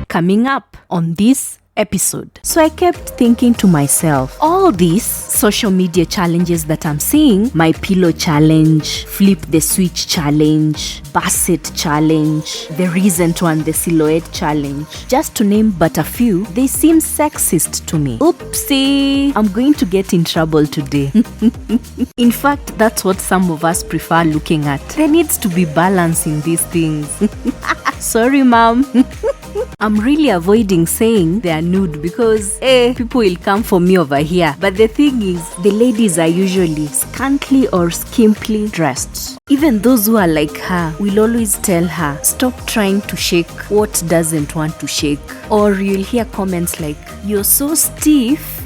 coming up on this episode. So I kept thinking to myself, all these social media challenges that I'm seeing, my pillow challenge, flip the switch challenge, basset challenge, the recent one, the silhouette challenge, just to name but a few, they seem sexist to me. Oopsie, I'm going to get in trouble today. In fact, that's what some of us prefer looking at. There needs to be balance in these things. Sorry, mom. I'm really avoiding saying they are nude because people will come for me over here. But the thing is, the ladies are usually scantily or skimpily dressed. Even those who are like her will always tell her, stop trying to shake what doesn't want to shake. Or you'll hear comments like, you're so stiff.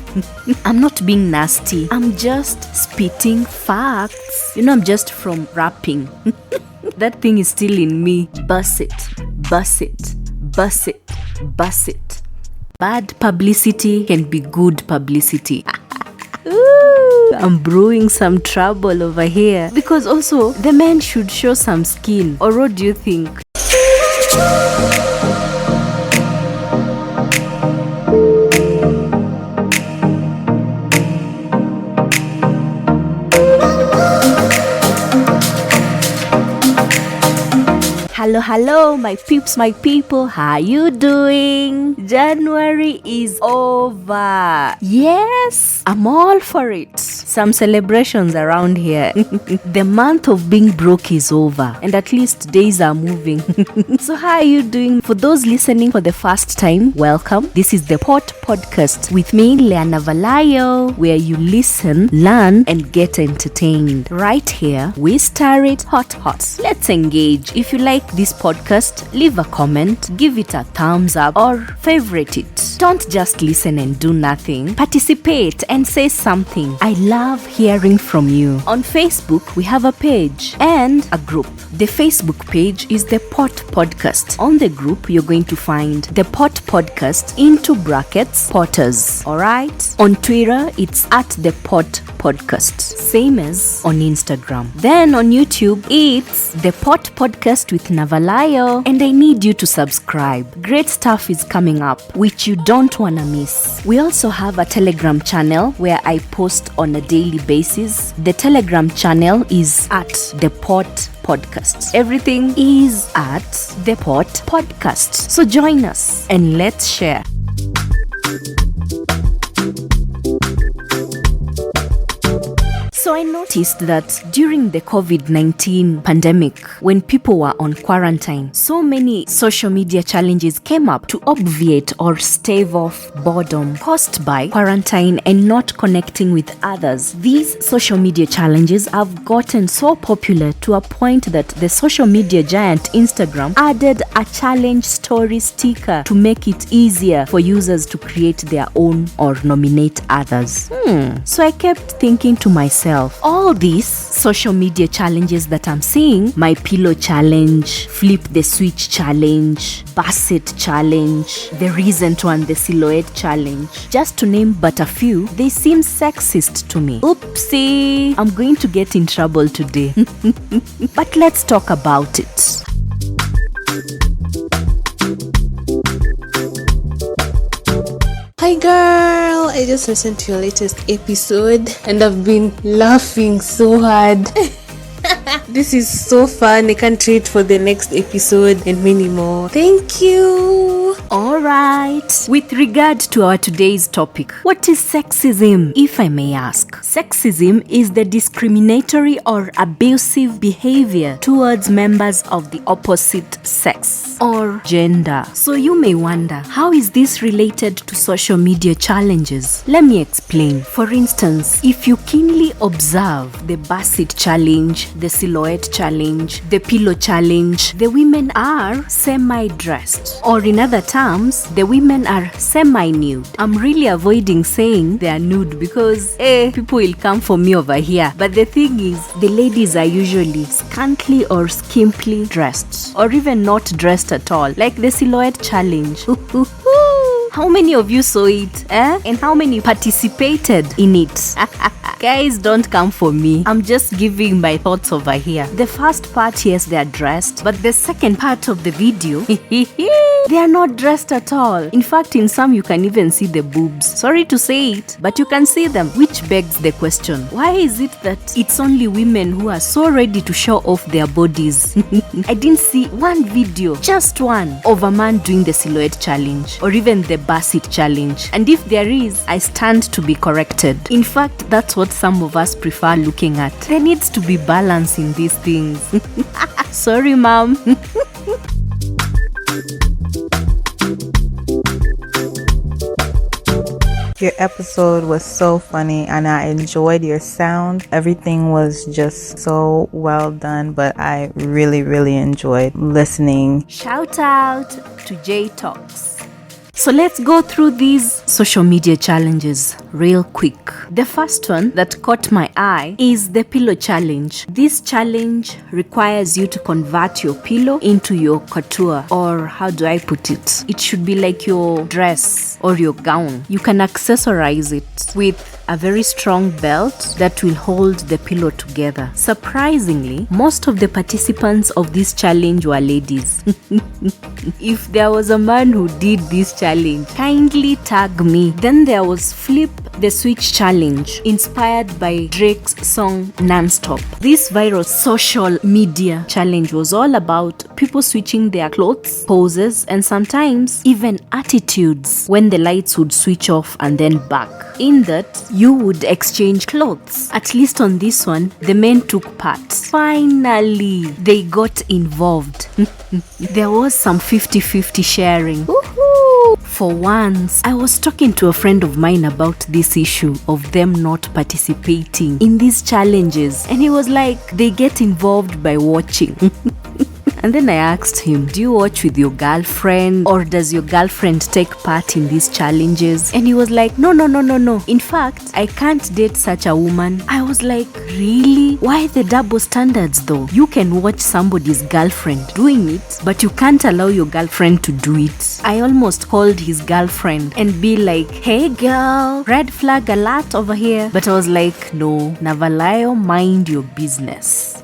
I'm not being nasty. I'm just spitting facts. I'm just from rapping. That thing is still in me. Bust it. Bust it. Bust it. Bust it. Bad publicity can be good publicity. Ooh, I'm brewing some trouble over here. Because also, the men should show some skin. Or what do you think? Hello, my peeps, my people. How you doing? January is over. Yes, I'm all for it. Some celebrations around here. The month of being broke is over, and at least days are moving. So how are you doing? For those listening for the first time, welcome. This is the Pot Podcast with me, Leana Valayo, where you listen, learn, and get entertained. Right here, we star it hot. Let's engage. If you like this podcast, leave a comment, give it a thumbs up, or favorite it. Don't just listen and do nothing. Participate and say something. I love hearing from you. On Facebook, we have a page and a group. The Facebook page is the Pot Podcast. On the group, you're going to find the Pot Podcast into brackets, Potters. Alright? On Twitter, it's at the Pot Podcast. Same as on Instagram. Then on YouTube, it's the Pot Podcast with Navalayo. And I need you to subscribe. Great stuff is coming up, which you don't want to miss. We also have a Telegram channel where I post on a daily basis. The Telegram channel is at the Pot Podcast. Everything is at the Pot Podcast. So join us and let's share. So I noticed that during the COVID-19 pandemic, when people were on quarantine, so many social media challenges came up to obviate or stave off boredom caused by quarantine and not connecting with others. These social media challenges have gotten so popular to a point that the social media giant Instagram added a challenge story sticker to make it easier for users to create their own or nominate others. So I kept thinking to myself, all these social media challenges that I'm seeing, my pillow challenge, flip the switch challenge, basset challenge, the recent one, the silhouette challenge, just to name but a few, they seem sexist to me. Oopsie, I'm going to get in trouble today. But let's talk about it. Hi girl, I just listened to your latest episode and I've been laughing so hard. This is so fun. I can't wait for the next episode and many more. Thank you. Alright, with regard to our today's topic, what is sexism, if I may ask? Sexism is the discriminatory or abusive behavior towards members of the opposite sex or gender. So you may wonder, how is this related to social media challenges? Let me explain. For instance, if you keenly observe the basset challenge, the silhouette challenge, the pillow challenge, the women are semi-dressed, or in other terms, the women are semi-nude. I'm really avoiding saying they are nude because people will come for me over here. But the thing is, the ladies are usually scantily or skimpily dressed, or even not dressed at all, like the silhouette challenge. How many of you saw it? And how many participated in it? Guys, don't come for me. I'm just giving my thoughts over here. The first part, yes, they are dressed, but the second part of the video, they are not dressed at all. In fact, in some you can even see the boobs. Sorry to say it, but you can see them, which begs the question, why is it that it's only women who are so ready to show off their bodies? I didn't see one video, just one, of a man doing the silhouette challenge or even the basset challenge. And if there is, I stand to be corrected. In fact, that's what some of us prefer looking at. There needs to be balance in these things. Sorry, mom. Your episode was so funny and I enjoyed your sound. Everything was just so well done, but I really enjoyed listening. Shout out to J Talks. So let's go through these social media challenges real quick. The first one that caught my eye is the pillow challenge. This challenge requires you to convert your pillow into your couture, or how do I put it? It should be like your dress or your gown. You can accessorize it with a very strong belt that will hold the pillow together. Surprisingly, most of the participants of this challenge were ladies. If there was a man who did this challenge, kindly tag me. Then there was Flip the Switch challenge, inspired by Drake's song Nonstop. This viral social media challenge was all about people switching their clothes, poses, and sometimes even attitudes when the lights would switch off and then back. In that, you would exchange clothes. At least on this one, the men took part. Finally, they got involved. There was some 50-50 sharing. Woohoo! For once, I was talking to a friend of mine about this issue of them not participating in these challenges, and he was like, they get involved by watching. And then I asked him, do you watch with your girlfriend, or does your girlfriend take part in these challenges? And he was like, no. In fact, I can't date such a woman. I was like, really? Why the double standards though? You can watch somebody's girlfriend doing it, but you can't allow your girlfriend to do it. I almost called his girlfriend and be like, hey girl, red flag alert over here. But I was like, no, Navalayo, mind your business.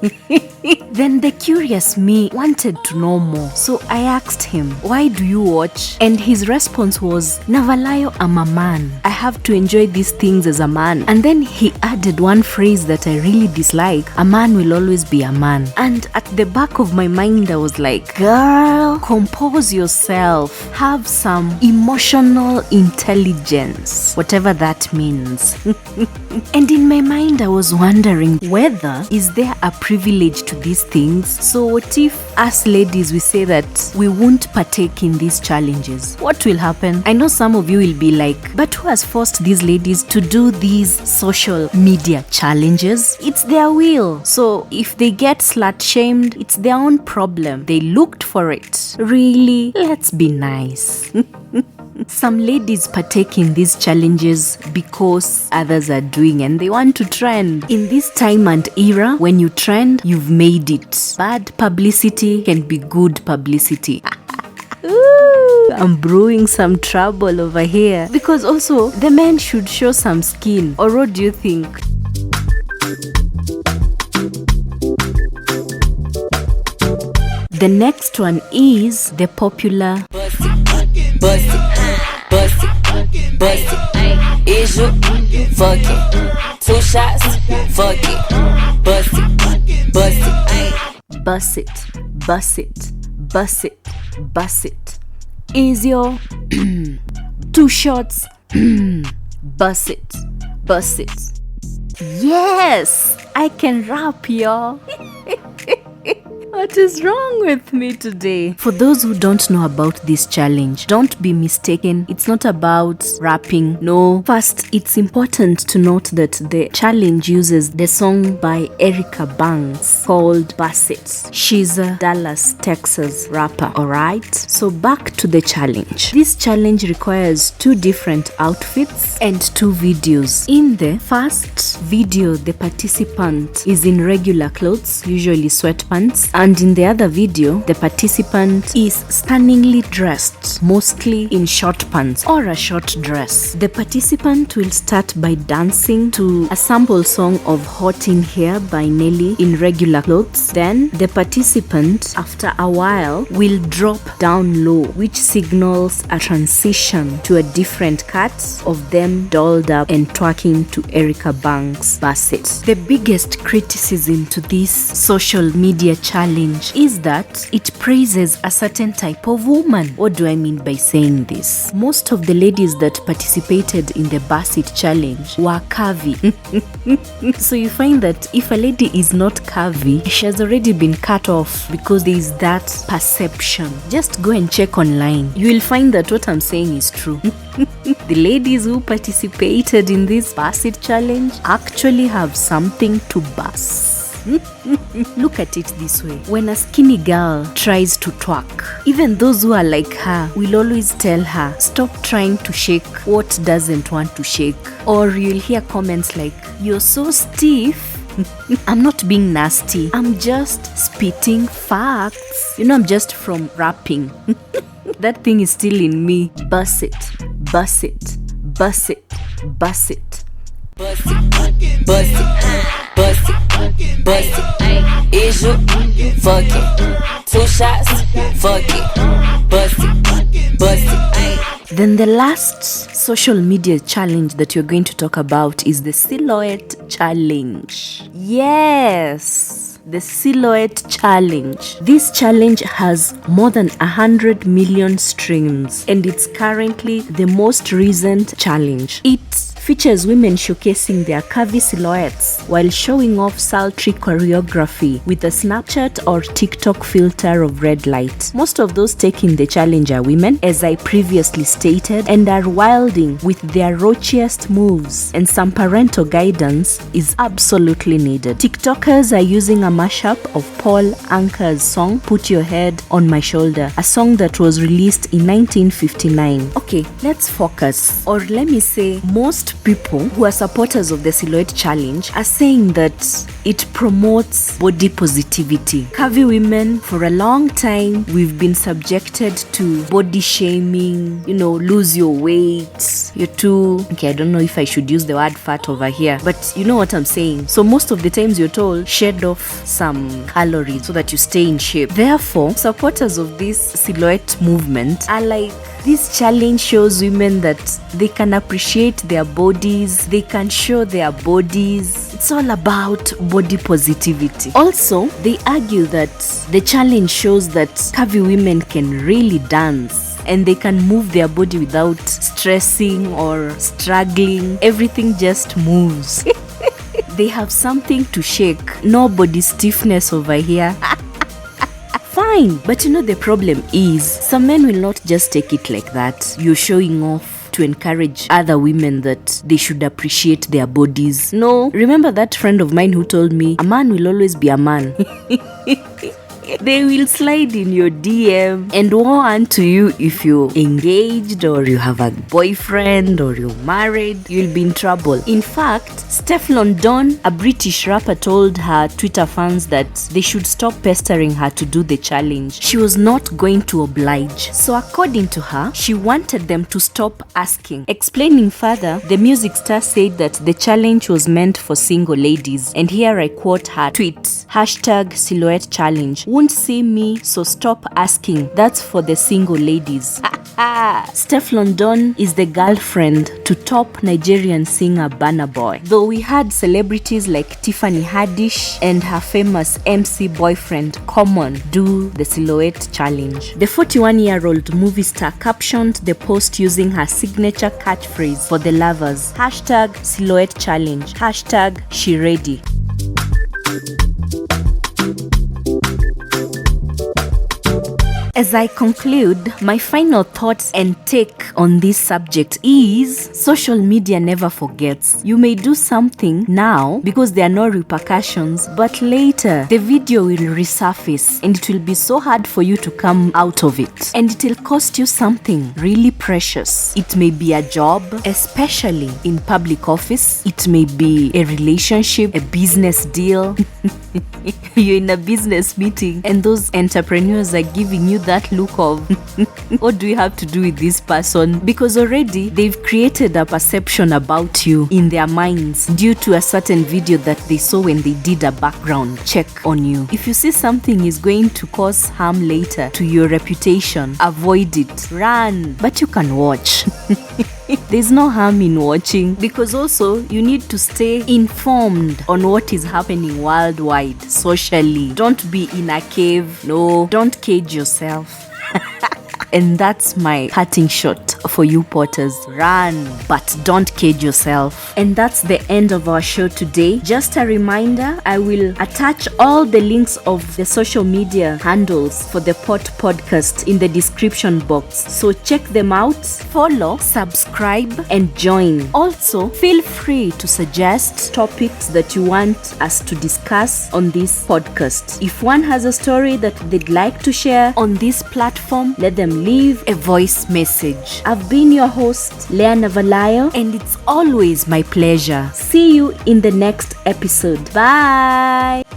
Then the curious me wanted to know more. So I asked him, why do you watch? And his response was, Navalayo, I'm a man. I have to enjoy these things as a man. And then he added one phrase that I really dislike, a man will always be a man. And at the back of my mind, I was like, girl, compose yourself. Have some emotional intelligence, whatever that means. And in my mind, I was wondering whether is there a privilege to these things. So what if us ladies, we say that we won't partake in these challenges? What will happen? I know some of you will be like, but who has forced these ladies to do these social media challenges? It's their will. So if they get slut shamed, it's their own problem. They looked for it. Really? Let's be nice. Some ladies partake in these challenges because others are doing and they want to trend. In this time and era, when you trend, you've made it. Bad publicity can be good publicity. Ooh, I'm brewing some trouble over here. Because also, the men should show some skin. Or what do you think? The next one is the popular Bust it, is you fucking 2 shots, fuck it, bust it, is your 2 shots, bust it. Yes, I can rap, y'all. What is wrong with me today? For those who don't know about this challenge, don't be mistaken. It's not about rapping. No. First, it's important to note that the challenge uses the song by Erica Banks called Basset. She's a Dallas, Texas rapper, alright? So back to the challenge. This challenge requires 2 different outfits and 2 videos. In the first video, the participant is in regular clothes, usually sweatpants, and And in the other video, the participant is stunningly dressed, mostly in short pants or a short dress. The participant will start by dancing to a sample song of Hot in Here by Nelly in regular clothes. Then the participant, after a while, will drop down low, which signals a transition to a different cut of them dolled up and twerking to Erica Banks' Bassett. The biggest criticism to this social media challenge is that it praises a certain type of woman. What do I mean by saying this? Most of the ladies that participated in the Bassett challenge were curvy. So you find that if a lady is not curvy, she has already been cut off because there is that perception. Just go and check online. You will find that what I'm saying is true. The ladies who participated in this Bassett challenge actually have something to bust. Look at it this way. When a skinny girl tries to twerk, even those who are like her will always tell her, stop trying to shake what doesn't want to shake. Or you'll hear comments like, you're so stiff. I'm not being nasty. I'm just spitting facts. I'm just from rapping. That thing is still in me. Bust it, bust it, bust it, bust it. Bust it, bust it, bust it, bust it. Is you fucking 2 shots? Fuck it, bust it, bust it. Then the last social media challenge that you're going to talk about is the silhouette challenge. Yes, the silhouette challenge. This challenge has more than 100 million streams and it's currently the most recent challenge. It features women showcasing their curvy silhouettes while showing off sultry choreography with a Snapchat or TikTok filter of red light. Most of those taking the challenge are women, as I previously stated, and are wilding with their raunchiest moves, and some parental guidance is absolutely needed. TikTokers are using a mashup of Paul Anka's song Put Your Head on My Shoulder, a song that was released in 1959. Okay, let's focus, or let me say most people who are supporters of the silhouette challenge are saying that it promotes body positivity. Curvy women, for a long time, we've been subjected to body shaming, lose your weight, you're too, I don't know if I should use the word fat over here, but you know what I'm saying. So most of the times you're told, shed off some calories so that you stay in shape. Therefore, supporters of this silhouette movement are like, this challenge shows women that they can appreciate their bodies, they can show their bodies. It's all about body positivity. Also, they argue that the challenge shows that curvy women can really dance and they can move their body without stressing or struggling. Everything just moves. They have something to shake. No body stiffness over here. Fine, but the problem is some men will not just take it like that. You're showing off to encourage other women that they should appreciate their bodies. No, remember that friend of mine who told me a man will always be a man. They will slide in your DM and woe unto you if you're engaged or you have a boyfriend or you're married. You'll be in trouble. In fact, Stefflon Don, a British rapper, told her Twitter fans that they should stop pestering her to do the challenge. She was not going to oblige. So according to her, she wanted them to stop asking. Explaining further, the music star said that the challenge was meant for single ladies. And here I quote her tweet, #silhouette challenge. Won't see me, so stop asking. That's for the single ladies. Stefflon Don is the girlfriend to top Nigerian singer Burna Boy. Though we had celebrities like Tiffany Haddish and her famous MC boyfriend Common do the silhouette challenge. The 41-year-old movie star captioned the post using her signature catchphrase for the lovers, #silhouette challenge, #she ready. As I conclude, my final thoughts and take on this subject is social media never forgets. You may do something now because there are no repercussions, but later the video will resurface and it will be so hard for you to come out of it. And it will cost you something really precious. It may be a job, especially in public office. It may be a relationship, a business deal. You're in a business meeting and those entrepreneurs are giving you that look of what do you have to do with this person? Because already they've created a perception about you in their minds due to a certain video that they saw when they did a background check on you. If you see something is going to cause harm later to your reputation, avoid it. Run. But you can watch. There's no harm in watching, because also you need to stay informed on what is happening worldwide, socially. Don't be in a cave. No, don't cage yourself. And that's my cutting shot for you potters. Run, but don't cage yourself. And that's the end of our show today. Just a reminder, I will attach all the links of the social media handles for the Pot Podcast in the description box. So check them out, follow, subscribe, and join. Also, feel free to suggest topics that you want us to discuss on this podcast. If one has a story that they'd like to share on this platform, let them leave a voice message. I've been your host, Lea Navalayo, and it's always my pleasure. See you in the next episode. Bye!